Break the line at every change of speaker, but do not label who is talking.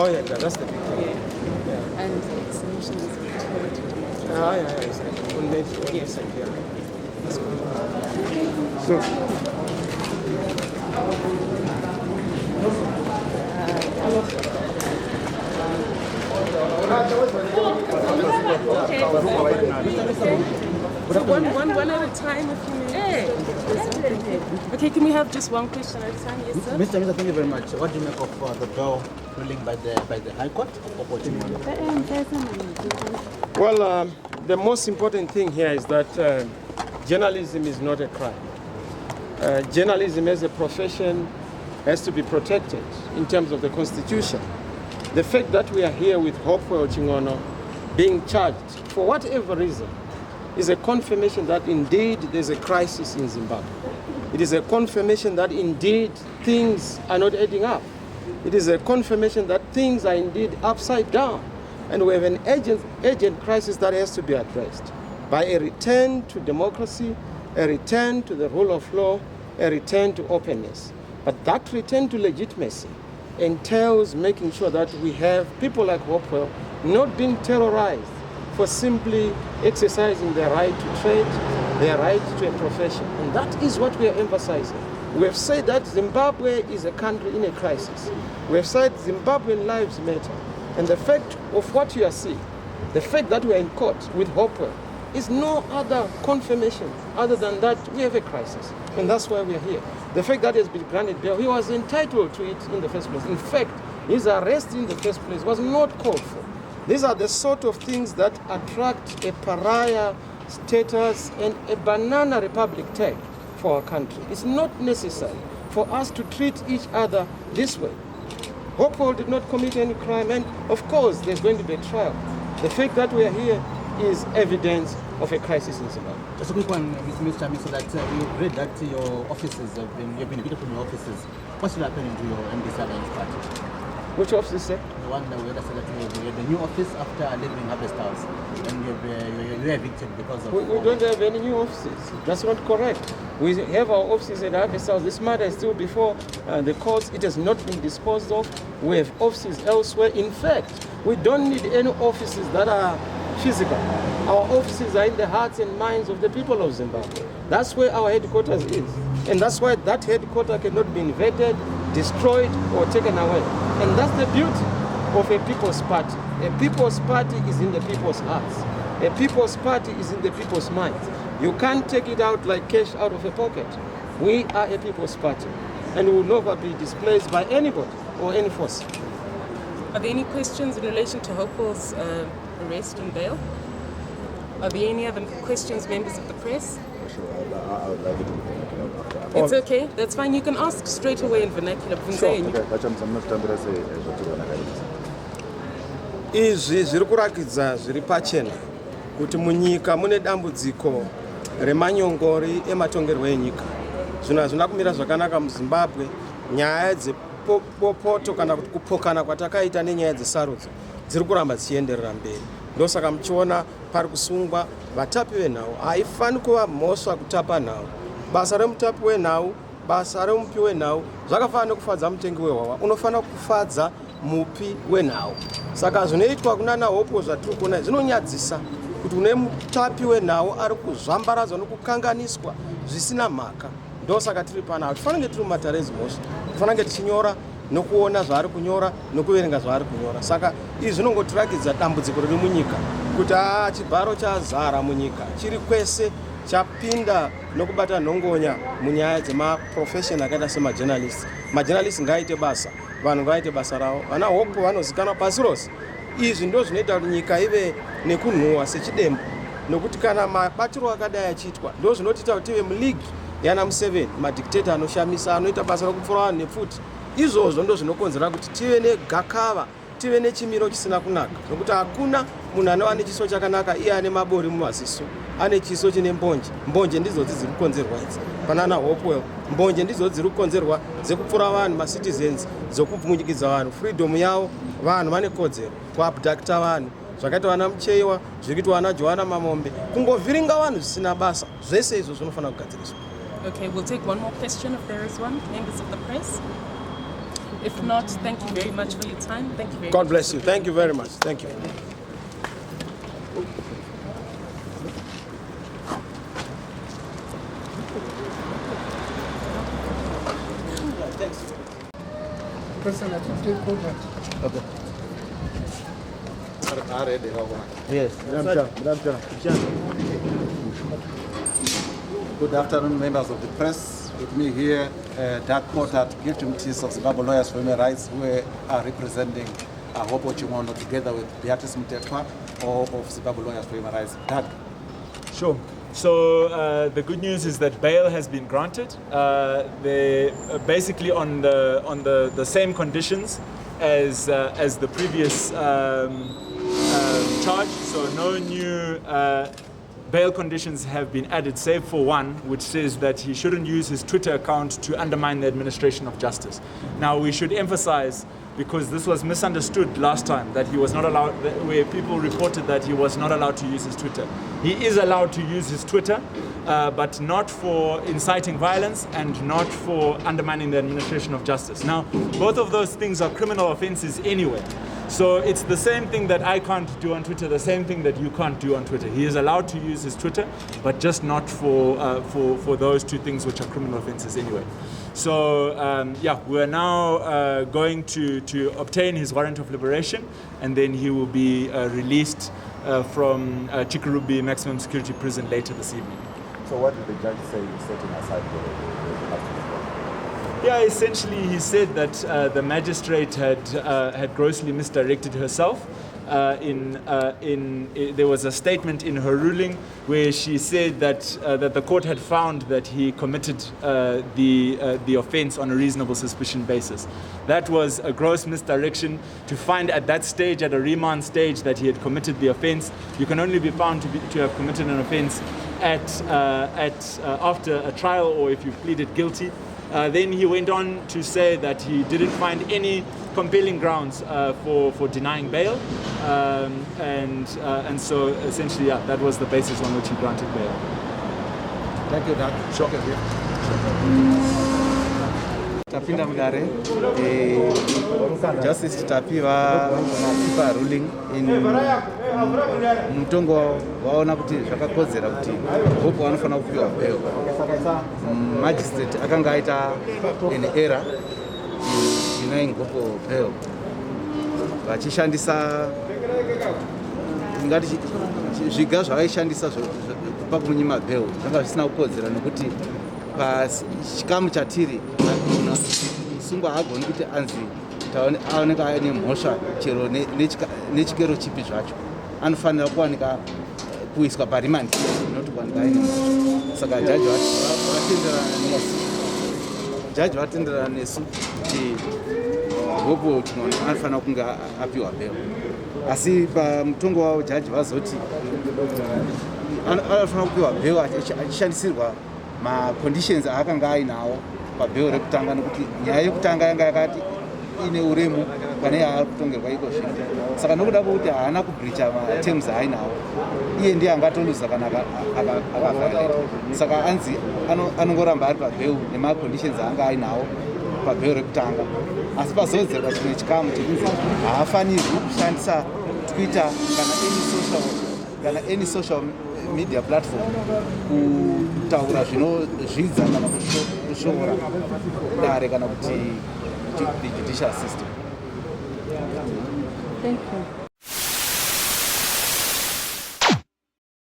Oh yeah, that's the big thing.
Yeah. And extension is
Yes, yeah.
So,
one at a time, if you may. Okay, can we have just one question at a time? Yes, sir.
Mr. Chamisa, thank you very much. What do you make of the bill ruling by the High Court of Hopewell?
Well, the most important thing here is that journalism is not a crime. Journalism as a profession has to be protected in terms of the Constitution. The fact that we are here with Hopewell Chingono being charged for whatever reason is a confirmation that indeed there's a crisis in Zimbabwe. It is a confirmation that indeed things are not adding up. It is a confirmation that things are indeed upside down. And we have an urgent crisis that has to be addressed by a return to democracy, a return to the rule of law, a return to openness. But that return to legitimacy entails making sure that we have people like Hopewell not being terrorized for simply exercising their right to trade, their right to a profession. And that is what we are emphasizing. We have said that Zimbabwe is a country in a crisis. We have said Zimbabwean lives matter. And the fact of what you are seeing, the fact that we are in court with Hopewell, is no other confirmation other than that we have a crisis. And that's why we are here. The fact that he has been granted bail, he was entitled to it in the first place. In fact, his arrest in the first place was not called for. These are the sort of things that attract a pariah status and a banana republic tag for our country. It's not necessary for us to treat each other this way. Hopewell did not commit any crime, and of course there's going to be a trial. The fact that we are here is evidence of a crisis in Zimbabwe.
Just a quick one, Mr. Chamisa, that we read that your offices you've been evicted from your offices. What's happening to your MDC Alliance party?
Which office, sir?
The one that we had said that you had the new office after leaving Harvest House, and you're evicted because of...
We don't have any new offices. That's not correct. We have our offices at Harvest House. This matter is still before the courts. It has not been disposed of. We have offices elsewhere. In fact, we don't need any offices that are physical. Our offices are in the hearts and minds of the people of Zimbabwe. That's where our headquarters is. And that's why that headquarters cannot be invaded, destroyed, or taken away. And that's the beauty of a people's party. A people's party is in the people's hearts. A people's party is in the people's minds. You can't take it out like cash out of a pocket. We are a people's party, and we will never be displaced by anybody or any force.
Are there any questions in relation to Hopewell's arrest and bail? Are there any other questions, members of the press?
I would like it to be
It's okay, that's fine. You can ask straight away in vernacular.
Izvi zviri kurakidza zviri pachena kuti munyika mune dambudziko remanyongori ematongerwo enyika. Zvinhu hazvina kumira zvakanaka muZimbabwe. Nyaya dzepopoto kana kuti kupokana kwatakaita nenyaya dzesarudzo dziri kuramba dzichienderera mberi. Ndosaka muchiona pari kusungwa vatapi venhau. Haifani kuva mhosva kutapa nhau. Basa remutapi wenhau, basa remupi wenhau zvakafanana nekufadza mutengi wehwahwa. Unofanira kufadza mupi wenhau. Saka zvinoitwa kunana Hopewell zvatiri kuona zvinonyadzisa kuti une mutapi wenhau ari kuzvambaradzwa nokukanganiswa zvisina mhaka. Ndosaka tiri pana hatifanire tiri mumatarezi mhosva. Tifanire tichinyora nokuona zvaari kunyora nokuverenga zvaari kunyora. Saka izvi zvinongotirakidza dambudziko riri munyika kuti chibharo chazara munyika chiri kwese chapinda nokubata nhongonya munyaya dzemaprofession akaita semajournalist. Majournalist ngaaite basa, vanhu ngaaite basa ravo. Vana Hope vanozikanwa pasi rose. Izvi ndo zvinoita kuti nyika ive nekunhuhwa sechidembo, nokuti kana mabatiro akadai achiitwa ndo zvinotiita kuti tive muligi yana Museveni, madictator anoshamisa anoita basa rokupfura vanhu nepfuti. Izvozvo ndo zvinokonzera kuti tive negakava tive nechimiro chisina kunaka nokuti hakuna munhu anova nechiso chakanaka iye ane mabori mumaziso ane chiso chine mbonje ndidzo dziri kukonzerwa idzi panana Hopewell. Mbonje ndidzo dziri kukonzerwa dzekupfura vanhu macitizens dzokupfumikidza vanhu freedom yavo. Vanhu vane kodzero kuabducta vanhu zvakaita vana Mucheiwa zvirikuitwa vana Joana Mamombe kungovhiringa vanhu zvisina basa. Zvese izvo zvinofanira kugadziriswa.
Okay, we'll take one more question if there is one. Members of the press? If not, thank you very much for your time. Thank you very much.
God bless you. Thank you very much. Thank you.
President, take over.
Okay.
Yes, Good afternoon, members of the press. With me here, Dark Porter, Guilty Chiefs of Zimbabwe Lawyers for Human Rights, who are representing Hopewell together with Beatrice Mutetwa of Zimbabwe Lawyers for Human Rights. Dark.
Sure. So the good news is that bail has been granted. They basically on the same conditions as the previous charge. So no new bail conditions have been added, save for one, which says that he shouldn't use his Twitter account to undermine the administration of justice. Now we should emphasize, because this was misunderstood last time, that he was not allowed, where people reported that he was not allowed to use his Twitter. He is allowed to use his Twitter, but not for inciting violence and not for undermining the administration of justice. Now, both of those things are criminal offenses anyway. So it's the same thing that I can't do on Twitter, the same thing that you can't do on Twitter. He is allowed to use his Twitter, but just not for those two things which are criminal offenses anyway. So yeah, we are now going to obtain his warrant of liberation, and then he will be released from Chikurubi Maximum Security Prison later this evening.
So what did the judge say setting aside the
Yeah, essentially he said that the magistrate had grossly misdirected herself. There was a statement in her ruling where she said that the court had found that he committed the offence on a reasonable suspicion basis. That was a gross misdirection. To find at that stage, at a remand stage, that he had committed the offence, you can only be found to have committed an offence after a trial, or if you've pleaded guilty. Then he went on to say that he didn't find any compelling grounds for denying bail, and so essentially, yeah, that was the basis on which he granted bail.
Thank you, Doc.
Sure.
Tapinda mudare justice tapiva ruling in mutongo waona kuti zvakakodzera kuti hope vanofana kupiwa bail. Magistrate akanga aita an error in denying hope bail vachishandisa ngati zviga zvavaishandisa kupa kumunyima bail zvanga zvisina kukodzera nekuti pachikamu chatiri musungwa haagoni kuti anzi aoneka aine mhosva chero nechikero chipi zvacho, anofanira kuwanika kuiswa parimandi noti kuwanika aine mhosva. Saka jaji vatenderana nesu kuti hopo anofanira kunge apiwa bail, asi pamutongo wavo jaji vazoti anofanira kupiwa bail achishandisirwa maconditions aakanga ainawo pabhail rekutanga, nekuti nyaya yekutanga yanga yakati ine uremu pane yaari kutongerwa iko zvino. Saka nokuda kwokuti haana kubreacha matems aainawo, iye ndiye angatoluza kana akaviolate. Saka anzi anongoramba ari pabhail nemaconditions aanga ainawo pabhail rekutanga, asi pazodzerwa chimwe chikamu chekunzi haafanirwi kushandisa Twitter kana any social media platform kutaura zvinozvidza kana kushora dare kana kuti the judicial system.
Thank you.